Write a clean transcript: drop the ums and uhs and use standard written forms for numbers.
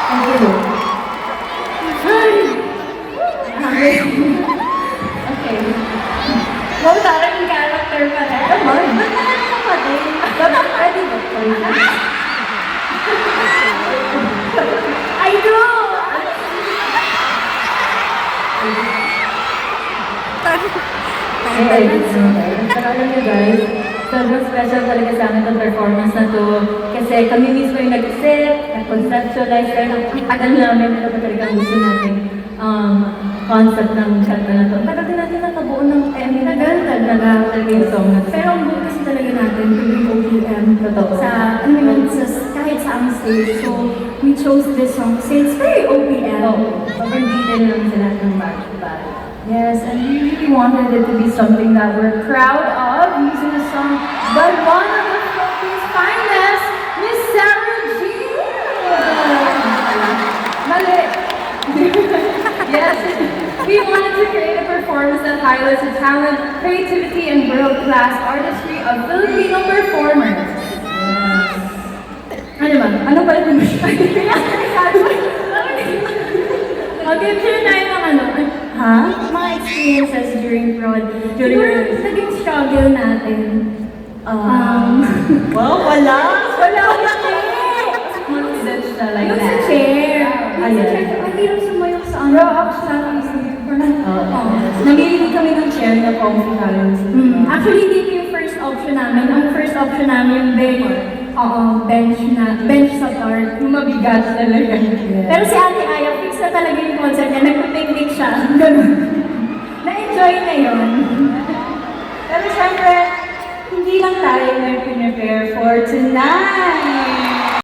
Thank you. Okay. Wow, parang yung character pa rin. Naman. Ano pa din? Dapat pwede ba po yun? I do! Pero alam niyo guys, sobrang special talaga sa amin itong performance na to. Kasi kami mismo yung nag-isip, nag-conceptualize, pero tagal namin ito pa talaga gusto natin concept ng kanta na to. Tagal din natin nakabuo ng tagal talaga yung song na to. Pero ang buo kasi talaga natin, tuloy OPM. Totoo. Sa, ano naman, kahit sa ang stage. So, we chose this song kasi it's very OPM. Oo, sobrang detail naman sa lahat ng back. Yes, and we really wanted it to be something that we're proud of, using a song by one of the Philippines' finest, Miss Sarah G. Mali. Yes, we wanted to create a performance that highlights the talent, creativity, and world-class artistry of Filipino performers. Yes. Ano ba? Ano ba yung Okay, share tayo ng ano. Ha? Mga experiences during prod. During Siguro, naging struggle natin. Well, wala confident siya like Yung that. sa chair. Ayan. Yung sa chair, ang hirap sumayok sa ano. Namili kami ng chair na comfy tayo. Actually, dito yung first option namin. Ang first option namin yung bench sa park. Yung mabigat talaga. Pero si Ate Aya, fix na talaga yung concept niya. Nagpa-picnic siya. Ganun. Na-enjoy na yun. Pero syempre, hindi lang tayo nag-prepare for tonight.